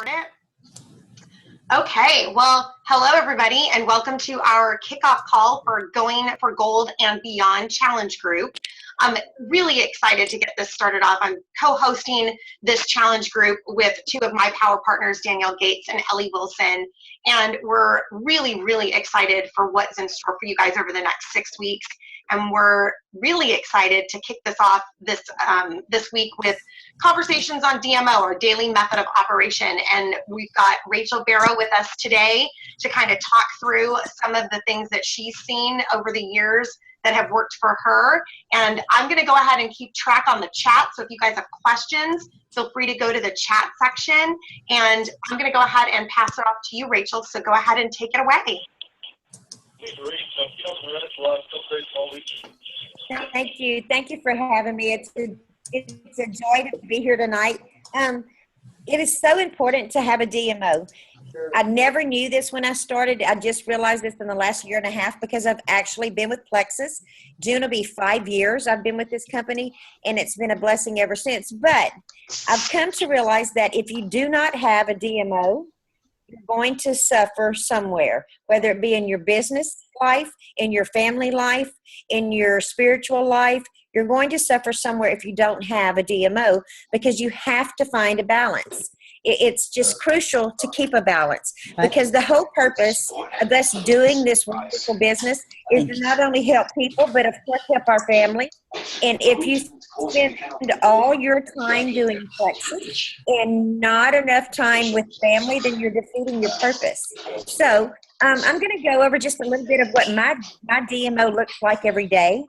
it. Okay, well, hello everybody, and welcome to our kickoff call for Going for Gold and Beyond Challenge Group. I'm really excited to get this started off. I'm co-hosting this challenge group with two of my power partners, Danielle Gates and Ellie Wilson, and we're really excited for what's in store for you guys over the next 6 weeks. And we're really excited to kick this off this week with conversations on DMO, or daily method of operation. And we've got Rachel Barrow with us today to kind of talk through some of the things that she's seen over the years that have worked for her. And I'm going to go ahead and keep track on the chat. So if you guys have questions, feel free to go to the chat section. And I'm going to go ahead and pass it off to you, Rachel. So go ahead and take it away. Thank you. Thank you for having me. It's a joy to be here tonight. It is so important to have a DMO. I never knew this when I started. I just realized this in the last year and a half because I've actually been with Plexus. June will be 5 years I've been with this company, and it's been a blessing ever since. But I've come to realize that if you do not have a DMO, you're going to suffer somewhere, whether it be in your business life, in your family life, in your spiritual life. You're going to suffer somewhere if you don't have a DMO, because you have to find a balance. It's just crucial to keep a balance, because the whole purpose of us doing this wonderful business is to not only help people, but of course help our family. And if you spend all your time doing Plexus and not enough time with family, then you're defeating your purpose. So I'm going to go over just a little bit of what my DMO looks like every day.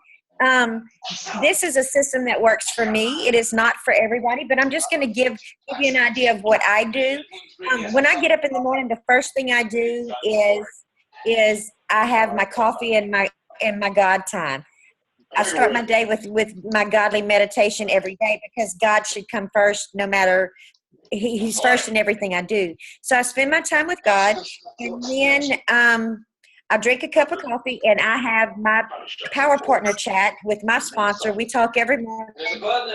This is a system that works for me. It is not for everybody, but I'm just going to give you an idea of what I do. When I get up in the morning, the first thing I do is I have my coffee and my God time. I start my day with my godly meditation every day, because God should come first, no matter. He's first in everything I do. So I spend my time with God, and then I drink a cup of coffee, and I have my power partner chat with my sponsor. We talk every morning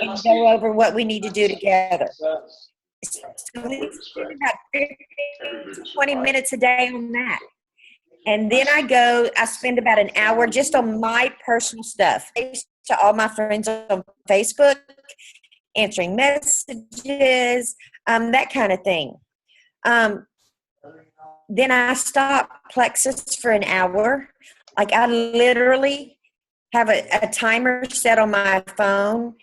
and go over what we need to do together. So we spend about 15 to 20 minutes a day on that. And then I spend about an hour just on my personal stuff, to all my friends on Facebook, answering messages, that kind of thing. Then I stop Plexus for an hour. Like, I literally have a timer set on my phone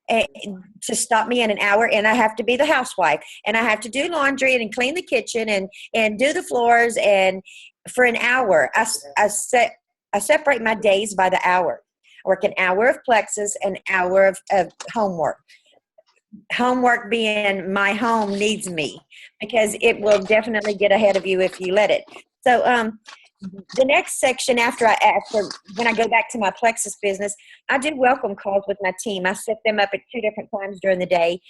to stop me in an hour, and I have to be the housewife, and I have to do laundry and clean the kitchen and do the floors. And for an hour, I separate my days by the hour. I work an hour of Plexus, an hour of homework. Homework being my home needs me, because it will definitely get ahead of you if you let it. So the next section when I go back to my Plexus business, I do welcome calls with my team. I set them up at 2 different times during the day.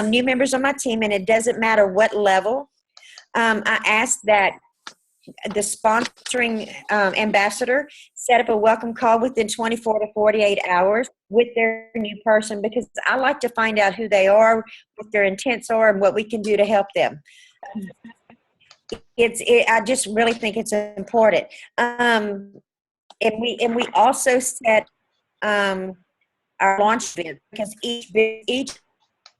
New members on my team, and it doesn't matter what level. I ask that the sponsoring ambassador set up a welcome call within 24 to 48 hours with their new person, because I like to find out who they are, what their intents are, and what we can do to help them. I just really think it's important. And we also set our launch event, because each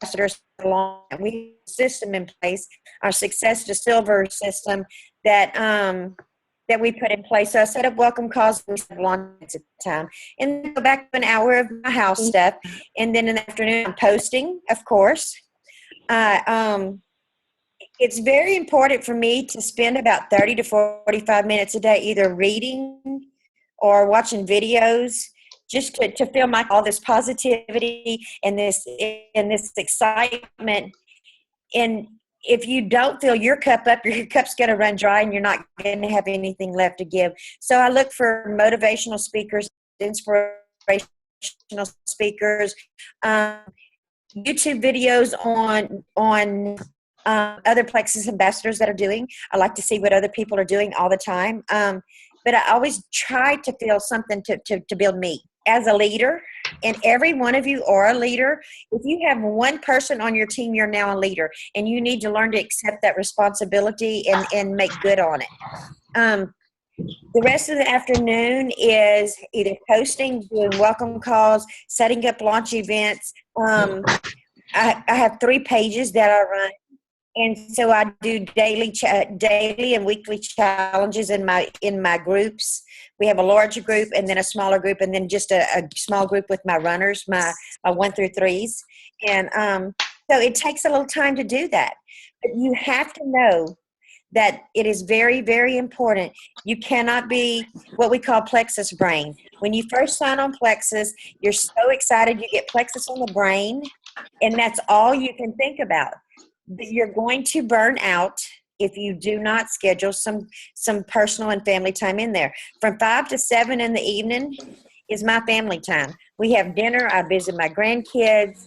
ambassador, we have a system in place, our Success to Silver system that we put in place. So I set up welcome calls and launches at the time, and then go back to an hour of my house stuff, and then in the afternoon I'm posting, of course. It's very important for me to spend about 30 to 45 minutes a day either reading or watching videos, just to feel all this positivity and this excitement. And if you don't fill your cup up, your cup's going to run dry, and you're not going to have anything left to give. So I look for motivational speakers, inspirational speakers, YouTube videos on other Plexus ambassadors that are doing. I like to see what other people are doing all the time. But I always try to feel something to build me. As a leader, And every one of you are a leader. If you have one person on your team, you're now a leader. And you need to learn to accept that responsibility and make good on it. The rest of the afternoon is either posting, doing welcome calls, setting up launch events. I have 3 pages that I run. And so I do daily and weekly challenges in my groups. We have a larger group and then a smaller group and then just a small group with my runners, my 1 through 3s. And so it takes a little time to do that. But you have to know that it is very, very important. You cannot be what we call plexus brain. When you first sign on Plexus, you're so excited, you get plexus on the brain, and that's all you can think about. You're going to burn out if you do not schedule some personal and family time in there. From 5 to 7 in the evening is my family time. We have dinner. I visit my grandkids.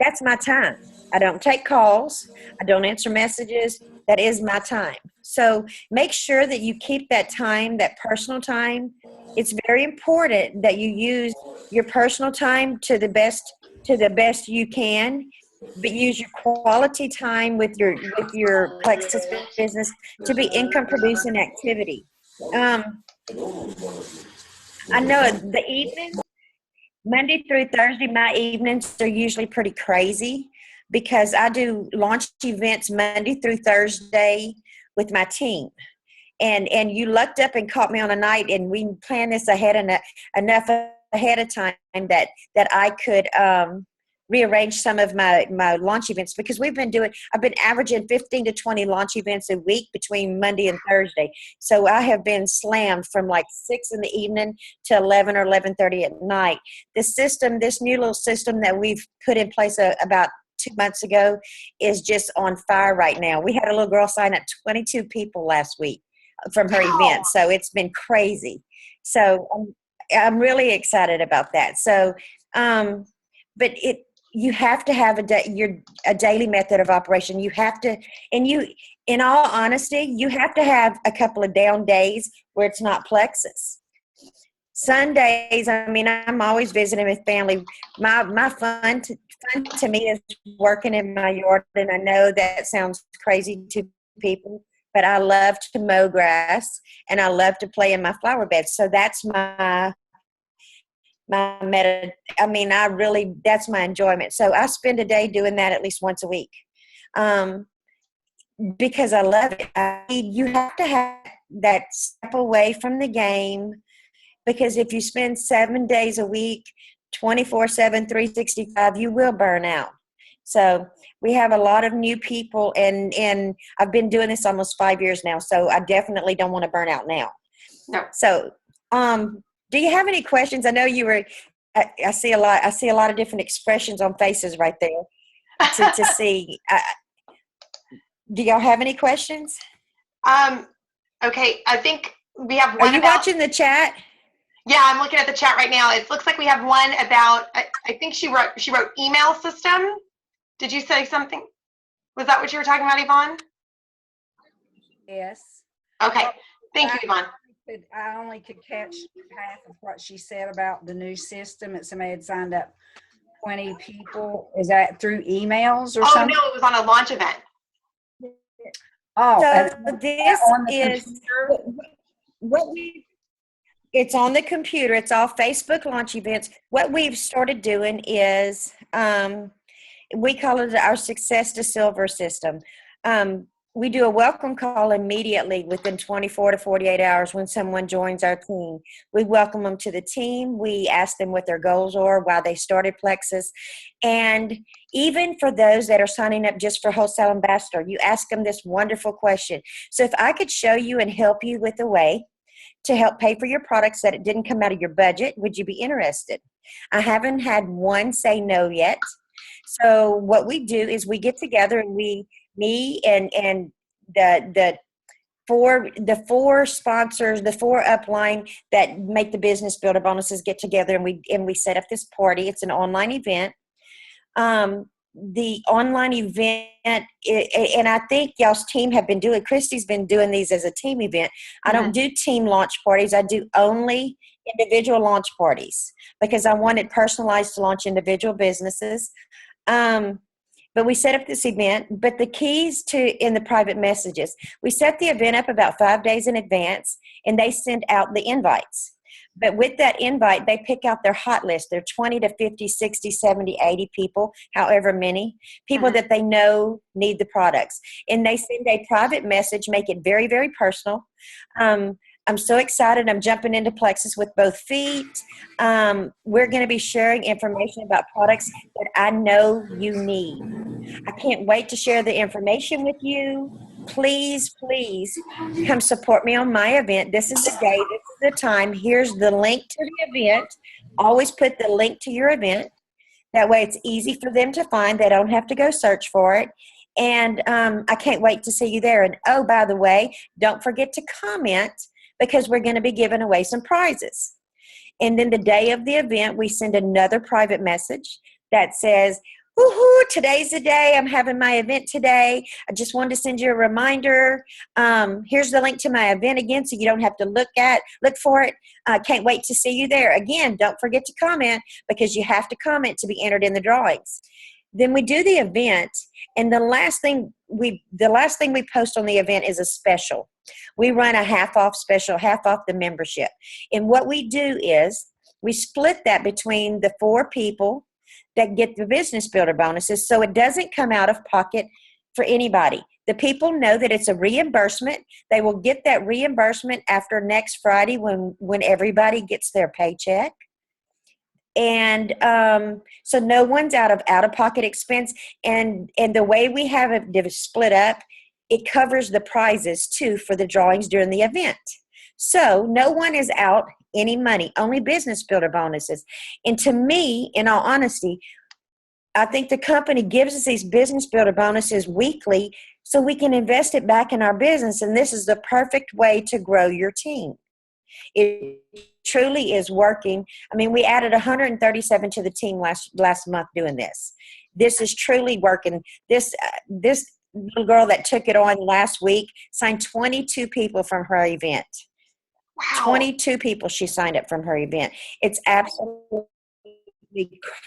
That's my time. I don't take calls. I don't answer messages. That is my time. So make sure that you keep that time, that personal time. It's very important that you use your personal time to the best you can, but use your quality time with your Plexus business to be income producing activity. I know the evenings, Monday through Thursday, my evenings are usually pretty crazy because I do launch events Monday through Thursday with my team. And you lucked up and caught me on a night, and we planned this enough ahead of time that I could rearrange some of my launch events, because I've been averaging 15 to 20 launch events a week between Monday and Thursday. So I have been slammed from like 6 in the evening to 11 or 11:30 at night. This new little system that we've put in place about 2 months ago is just on fire right now. We had a little girl sign up 22 people last week from her event. So it's been crazy. So I'm really excited about that. So, but you have to have a daily method of operation. You have to, in all honesty, you have to have a couple of down days where it's not Plexus. Sundays, I mean, I'm always visiting with family. My fun to me is working in my yard, and I know that sounds crazy to people, but I love to mow grass and I love to play in my flower beds. So that's that's my enjoyment. So I spend a day doing that at least once a week, because I love it. You have to have that step away from the game, because if you spend 7 days a week, 24/7, 365, you will burn out. So we have a lot of new people, and I've been doing this almost 5 years now, so I definitely don't want to burn out now. No. So, do you have any questions? I know you were. I see a lot. I see a lot of different expressions on faces right there to see. Do y'all have any questions? Okay, I think we have one. Are you watching the chat? Yeah, I'm looking at the chat right now. It looks like we have one about. I think she wrote email system. Did you say something? Was that what you were talking about, Yvonne? Yes. Okay. Thank you, Yvonne. I only could catch half of what she said about the new system, that somebody had signed up 20 people. Is that through emails or something? Oh, no, it was on a launch event. Oh, so this is it's on the computer. It's all Facebook launch events. What we've started doing is we call it our Success to Silver system. We do a welcome call immediately within 24 to 48 hours when someone joins our team. We welcome them to the team. We ask them what their goals are, why they started Plexus. And even for those that are signing up just for Wholesale Ambassador, you ask them this wonderful question. So if I could show you and help you with a way to help pay for your products that it didn't come out of your budget, would you be interested? I haven't had one say no yet. So what we do is we get together and me and the four sponsors, the 4 upline that make the business builder bonuses get together, and we set up this party. It's an online event. The online event, and I think y'all's team have been doing, Christy's been doing these as a team event. I don't do team launch parties. I do only individual launch parties because I wanted personalized to launch individual businesses. But we set up this event, but the keys to in the private messages, we set the event up about 5 days in advance and they send out the invites. But with that invite, they pick out their hot list. They're 20 to 50, 60, 70, 80 people, however many people that they know need the products. And they send a private message, make it very, very personal. I'm so excited. I'm jumping into Plexus with both feet. We're going to be sharing information about products that I know you need. I can't wait to share the information with you. Please, please come support me on my event. This is the day. This is the time. Here's the link to the event. Always put the link to your event. That way it's easy for them to find. They don't have to go search for it. And I can't wait to see you there. And oh, by the way, don't forget to comment because we're going to be giving away some prizes. And then the day of the event, we send another private message that says, woohoo, today's the day. I'm having my event today. I just wanted to send you a reminder. Here's the link to my event again so you don't have to look for it. Can't wait to see you there. Again, don't forget to comment because you have to comment to be entered in the drawings. Then we do the event, and the last thing we post on the event is a special. We run a half off special, half off the membership. And what we do is we split that between the 4 people that get the business builder bonuses, so it doesn't come out of pocket for anybody. The people know that it's a reimbursement. They will get that reimbursement after next Friday when everybody gets their paycheck. And so no one's out of pocket expense. And the way we have it split up, it covers the prizes too for the drawings during the event. So no one is out any money, only business builder bonuses. And to me, in all honesty, I think the company gives us these business builder bonuses weekly so we can invest it back in our business. And this is the perfect way to grow your team. It truly is working. I mean, we added 137 to the team last month doing this. This is truly working. This little girl that took it on last week signed 22 people from her event. Wow. 22 people she signed up from her event. It's absolutely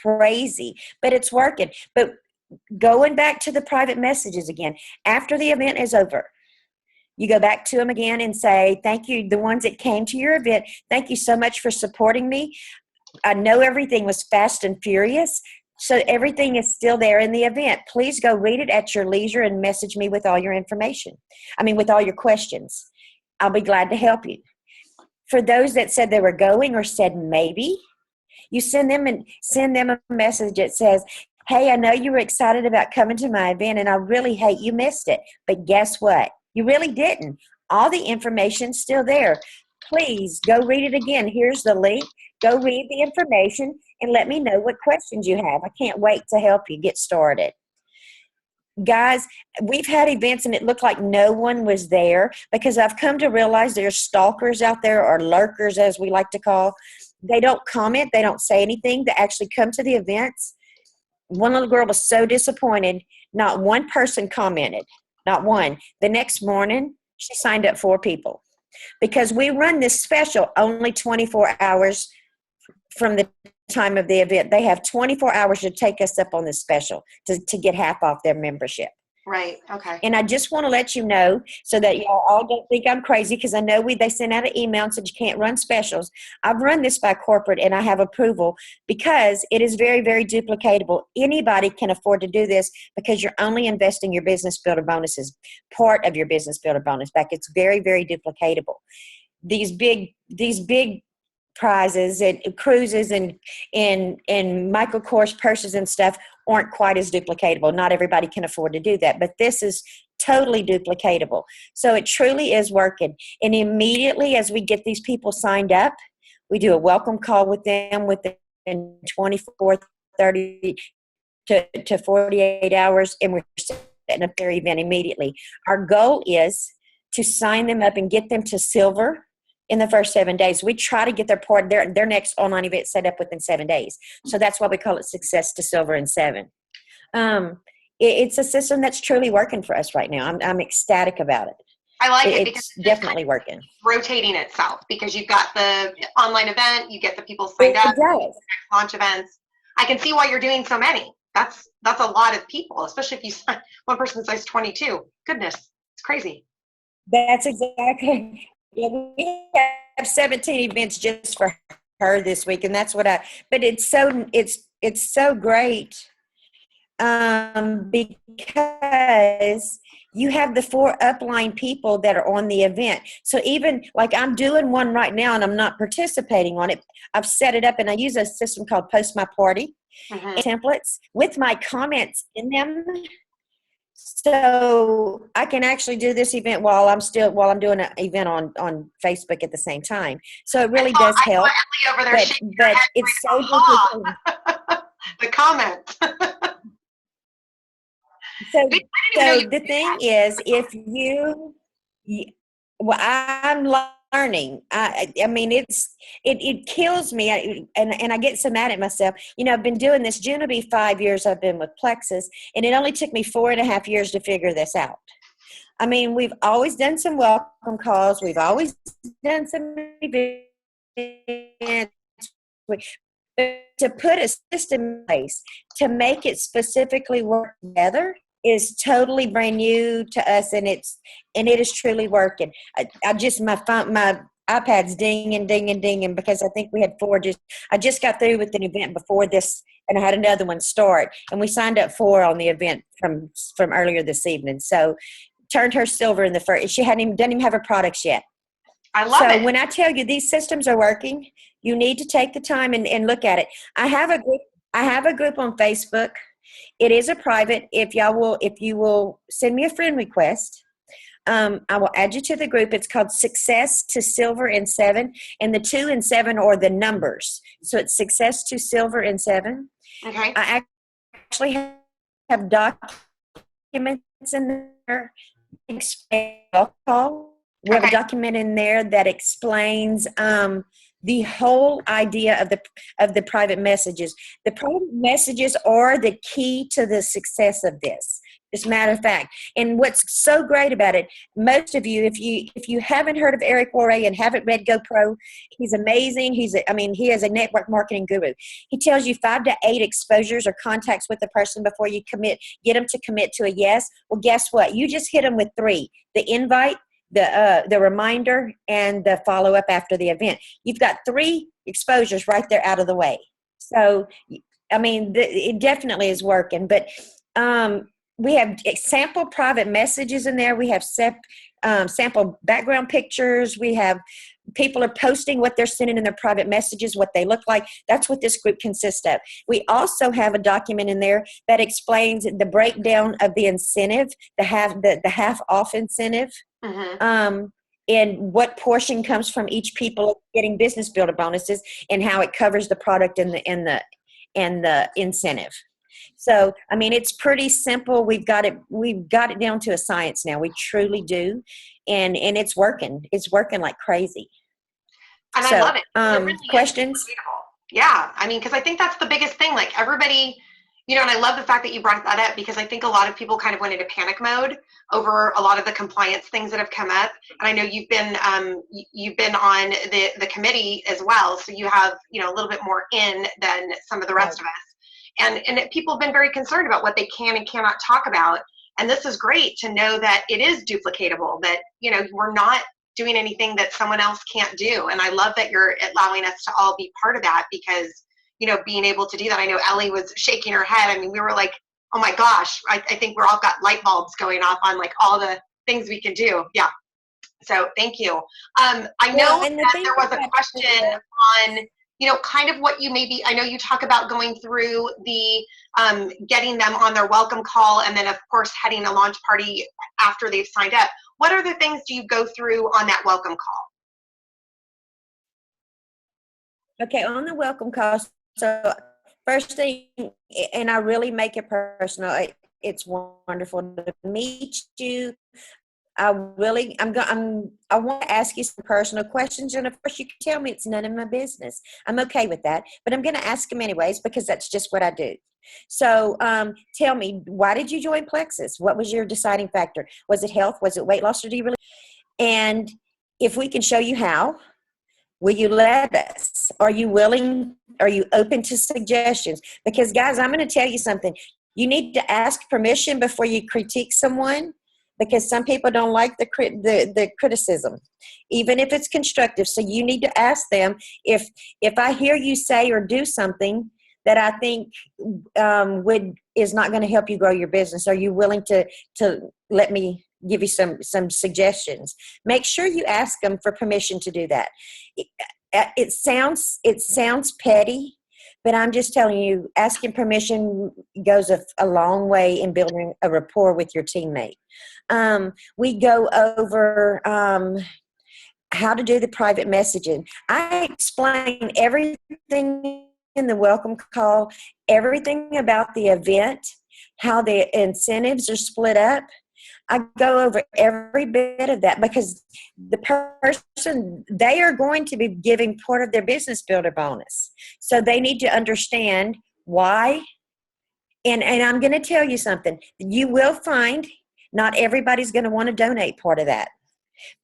crazy, but it's working. But going back to the private messages again, after the event is over, you go back to them again and say, thank you, the ones that came to your event, thank you so much for supporting me. I know everything was fast and furious, so everything is still there in the event. Please go read it at your leisure and message me with all your information. with all your questions. I'll be glad to help you. For those that said they were going or said maybe, you send them a message that says, hey, I know you were excited about coming to my event and I really hate you missed it. But guess what? You really didn't. All the information's still there. Please go read it again. Here's the link. Go read the information and let me know what questions you have. I can't wait to help you get started. Guys, we've had events and it looked like no one was there because I've come to realize there's stalkers out there, or lurkers as we like to call. They don't comment. They don't say anything. They actually come to the events. One little girl was so disappointed. Not one person commented. Not one. The next morning, she signed up 4 people because we run this special only 24 hours from the time of the event. They have 24 hours to take us up on this special to get half off their membership. Right. Okay. And I just want to let you know so that y'all all don't think I'm crazy, because I know they sent out an email and said you can't run specials. I've run this by corporate and I have approval because it is very, very duplicatable. Anybody can afford to do this because you're only investing your business builder bonuses, part of your business builder bonus back. It's very, very duplicatable. These big prizes and cruises and Michael Kors purses and stuff aren't quite as duplicatable. Not everybody can afford to do that, but this is totally duplicatable. So it truly is working. And immediately as we get these people signed up, we do a welcome call with them within 24, 30 to 48 hours, and we're setting up their event immediately. Our goal is to sign them up and get them to silver in the first 7 days. We try to get their next online event set up within 7 days. So that's why we call it Success to Silver in 7. It's a system that's truly working for us right now. I'm ecstatic about it. I like it because It's definitely working. rotating itself, because you've got the online event, you get the people signed It up, does. launch events. I can see why you're doing so many. That's a lot of people, especially if you sign one person size 22. Goodness, it's crazy. That's exactly. Yeah, we have 17 events just for her this week, and that's what but it's so great because you have the 4 upline people that are on the event. So even like I'm doing one right now and I'm not participating on it. I've set it up and I use a system called Post My Party templates with my comments in them. So I can actually do this event while I'm doing an event on Facebook at the same time. So it really does help. Ellie over there But it's so difficult. The comment. So the thing is, well, I'm learning. I mean, it kills me, and I get so mad at myself. I've been doing this. June will be 5 years. I've been with Plexus, and it only took me 4.5 years to figure this out. I mean, we've always done some welcome calls. We've always done some events. To put a system in place to make it specifically work together is totally brand new to us, and it is truly working. I just my iPad's dinging because I think we had 4. I just got through with an event before this, and I had another one start, and we signed up 4 on the event from earlier this evening. So turned her silver in the first. She doesn't even have her products yet. I love it. So when I tell you these systems are working, you need to take the time and look at it. I have a group on Facebook. It is a private. If you will send me a friend request, I will add you to the group. It's called Success to Silver and 7, and the 2 and 7 are the numbers. So it's Success to Silver and 7. Okay. I actually have documents in there. We have a document in there that explains the whole idea of the private messages. The private messages are the key to the success of this. As a matter of fact, and what's so great about it, most of you, if you haven't heard of Eric Worre and haven't read GoPro, he's amazing. He is a network marketing guru. He tells you 5 to 8 exposures or contacts with the person before you commit. Get them to commit to a yes. Well, guess what? You just hit them with 3: the invite, the reminder, and the follow up after the event. You've got 3 exposures right there out of the way. So, I mean, it definitely is working. But we have sample private messages in there. We have sample background pictures. We have people are posting what they're sending in their private messages, what they look like. That's what this group consists of. We also have a document in there that explains the breakdown of the incentive, the half off incentive, and what portion comes from each people getting business builder bonuses, and how it covers the product and the incentive. So, I mean, it's pretty simple. We've got it down to a science now. We truly do. And it's working. It's working like crazy. And I love it. It really questions? Yeah. I mean, because I think that's the biggest thing. Like everybody, and I love the fact that you brought that up, because I think a lot of people kind of went into panic mode over a lot of the compliance things that have come up. And I know you've been on the committee as well. So you have, a little bit more in than some of the rest of us. And people have been very concerned about what they can and cannot talk about. And this is great to know that it is duplicatable, that, we're not doing anything that someone else can't do. And I love that you're allowing us to all be part of that, because, being able to do that. I know Ellie was shaking her head. I mean, we were like, oh my gosh, I think we're all got light bulbs going off on like all the things we can do. Yeah. So thank you. I know that there was a question on, kind of what you maybe, I know you talk about going through the, getting them on their welcome call, and then of course heading a launch party after they've signed up. What other things do you go through on that welcome call? Okay, on the welcome call, so first thing, and I really make it personal, it's wonderful to meet you. I want to ask you some personal questions, and of course you can tell me it's none of my business. I'm okay with that, but I'm going to ask them anyways, because that's just what I do. So tell me, why did you join Plexus? What was your deciding factor? Was it health? Was it weight loss? Or do you really? And if we can show you how, will you let us? Are you willing? Are you open to suggestions? Because guys, I'm going to tell you something. You need to ask permission before you critique someone, because some people don't like the criticism, even if it's constructive. So you need to ask them, if I hear you say or do something that I think is not going to help you grow your business, are you willing to let me give you some suggestions? Make sure you ask them for permission to do that. It sounds petty, but I'm just telling you, asking permission goes a long way in building a rapport with your teammate. We go over how to do the private messaging. I explain everything in the welcome call, everything about the event, how the incentives are split up. I go over every bit of that, because the person, they are going to be giving part of their business builder bonus. So they need to understand why. And I'm going to tell you something. You will find not everybody's going to want to donate part of that.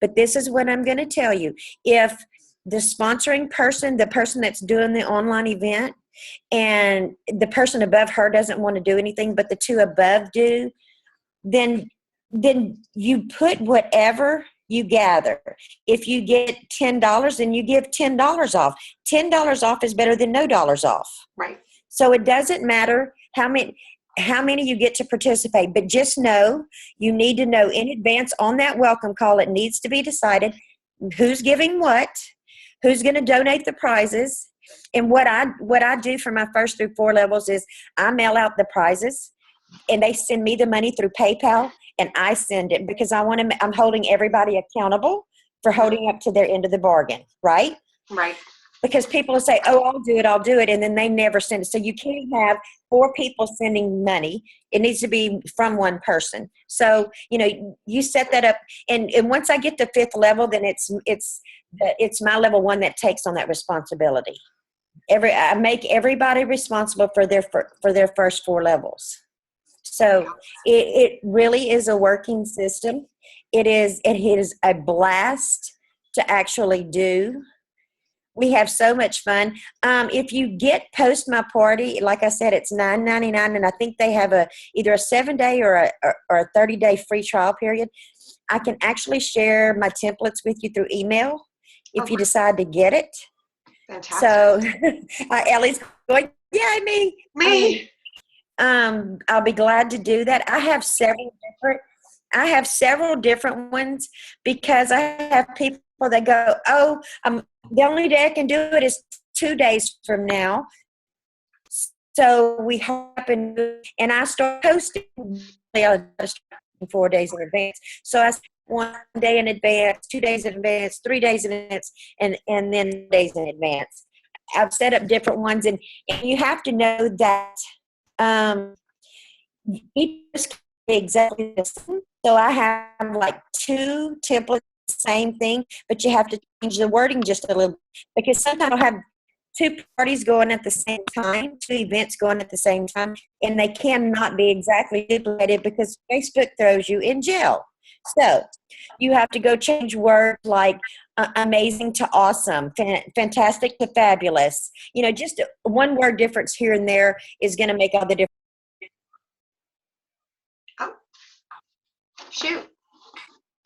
But this is what I'm going to tell you. If the sponsoring person, the person that's doing the online event, and the person above her doesn't want to do anything, but the two above do, then you put whatever you gather. If you get $10, then you give $10 off. $10 off is better than no dollars off. Right. So it doesn't matter how many you get to participate, but just know, you need to know in advance on that welcome call. It needs to be decided who's giving what, who's going to donate the prizes. And what I do for my first through 4 levels is I mail out the prizes, and they send me the money through PayPal, and I send it, because I'm holding everybody accountable for holding up to their end of the bargain, right? Right. Because people will say, oh, I'll do it, and then they never send it. So you can't have 4 people sending money. It needs to be from one person. So, you set that up, and once I get to 5th level, then it's my level 1 that takes on that responsibility. I make everybody responsible for their first 4 levels. So it really is a working system. It is a blast to actually do. We have so much fun. If you get post my party, like I said, it's $9.99, and I think they have either a 7-day or a 30-day free trial period. I can actually share my templates with you through email if you decide to get it. Fantastic. So Ellie's going, yeah, me. I'll be glad to do that. I have several different ones, because I have people that go, oh, the only day I can do it is 2 days from now. So we happen to, and I start posting 4 days in advance. So I 1 day in advance, 2 days in advance, 3 days in advance, and then days in advance. I've set up different ones, and you have to know that each can be exactly the same. So I have like 2 templates, same thing, but you have to change the wording just a little, because sometimes I'll have 2 parties going at the same time, 2 events going at the same time, and they cannot be exactly duplicated because Facebook throws you in jail. So you have to go change words like amazing to awesome, fantastic to fabulous. Just 1 word difference here and there is going to make all the difference. Oh, shoot.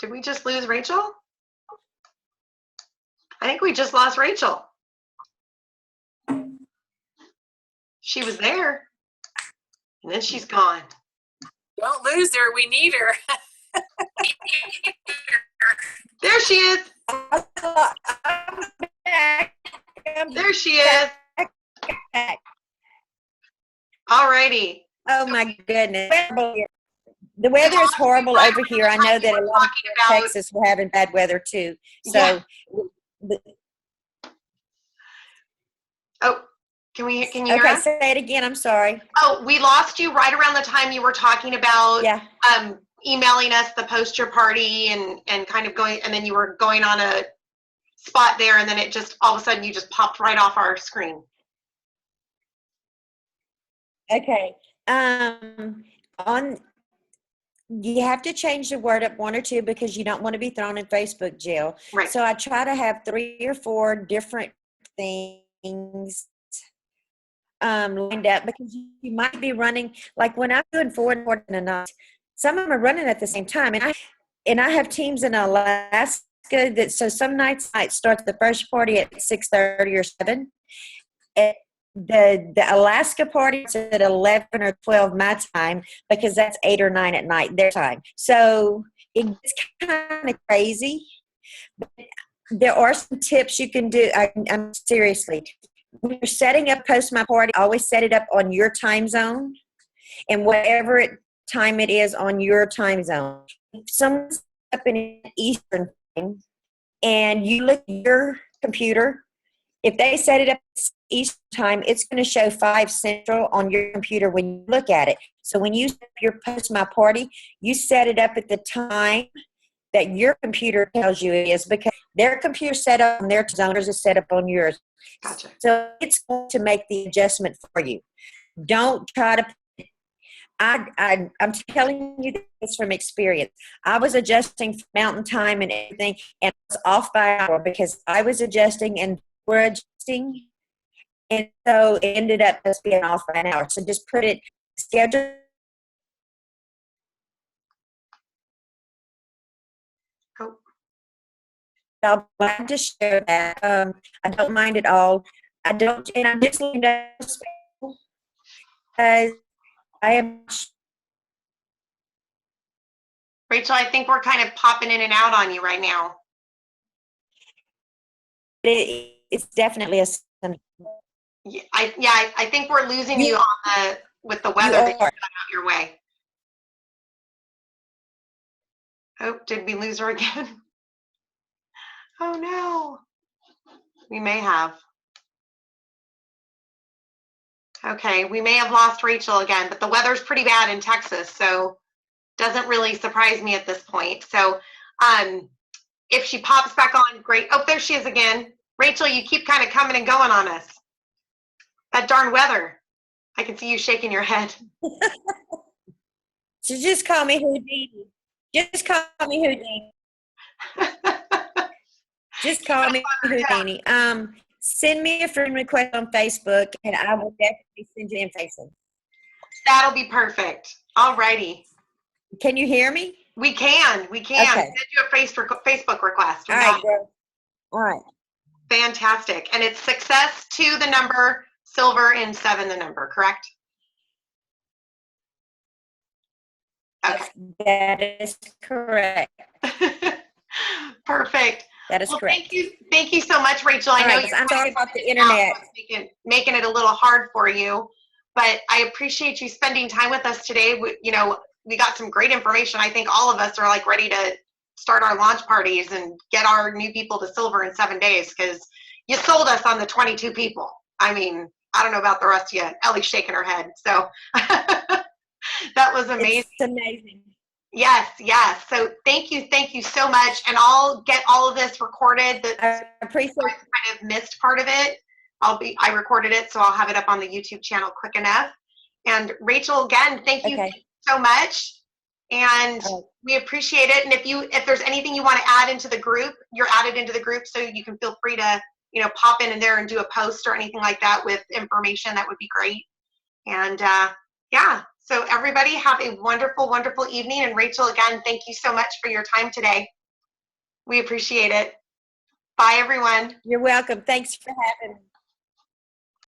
Did we just lose Rachel? I think we just lost Rachel. She was there, and then she's gone. Don't lose her. We need her. There she is. There she is. All righty. Oh my goodness. The weather is horrible over here. I know that a lot of Texas were having bad weather too. So, yeah. Oh, can you hear okay, us? say it again. I'm sorry. Oh, we lost you right around the time you were talking about emailing us the post your party and kind of going, and then you were going on a spot there, and then it just all of a sudden you just popped right off our screen. Okay. you have to change the word up one or two because you don't want to be thrown in Facebook jail. Right. So I try to have 3 or 4 different things lined up because you might be running, like when I'm doing 4 in a night, some of them are running at the same time. And I have teams in Alaska that, so some nights might start the first party at 6:30 or 7. And the Alaska party is at 11 or 12 my time because that's 8 or 9 at night their time. So it gets kind of crazy. But there are some tips you can do. I'm seriously, when you're setting up Post My Party, always set it up on your time zone and whatever time it is on your time zone. If someone's up in Eastern time and you look at your computer, if they set it up Eastern time, it's going to show 5 Central on your computer when you look at it. So when you set up your Post My Party, you set it up at the time that your computer tells you it is because their computer set up on their zoners is set up on yours. Gotcha. So it's going to make the adjustment for you. Don't try to. I'm telling you this from experience. I was adjusting for mountain time and everything, and I was off by an hour because I was adjusting and we're adjusting, and so it ended up just being off by an hour. So just put it schedule. Oh. I'm glad to share that. I don't mind at all. I don't, and I'm just letting know because I am. Rachel, I think we're kind of popping in and out on you right now. It's definitely a. Yeah, I think we're losing you on with the weather that you got out your way. Oh, did we lose her again? Oh no. We may have. Okay, we may have lost Rachel again, but the weather's pretty bad in Texas, so doesn't really surprise me at this point. So if she pops back on, great. Oh, there she is again. Rachel, you keep kind of coming and going on us. That darn weather. I can see you shaking your head. So just call me Houdini. Just call me Houdini. Just call me Houdini. Send me a friend request on Facebook, and I will definitely send you information. That'll be perfect. All righty. Can you hear me? We can. Okay. Send you a Facebook request. All right, girl. All right. Fantastic. And it's success 2 the number, silver, and 7 the number, correct? Okay. That is correct. Perfect. That is correct. Thank you so much, Rachel. I know I'm sorry about the internet. Making it a little hard for you, but I appreciate you spending time with us today. We got some great information. I think all of us are like ready to start our launch parties and get our new people to silver in 7 days because you sold us on the 22 people. I mean, I don't know about the rest of you. Ellie's shaking her head. So that was amazing. It's amazing. Yes. So thank you so much. And I'll get all of this recorded. I appreciate it. I kind of missed part of it. I recorded it, so I'll have it up on the YouTube channel quick enough. And Rachel, again, thank you so much. And we appreciate it. And if there's anything you want to add into the group, you're added into the group, so you can feel free to, pop in there and do a post or anything like that with information. That would be great. And so everybody have a wonderful, wonderful evening. And Rachel, again, thank you so much for your time today. We appreciate it. Bye, everyone. You're welcome. Thanks for having me.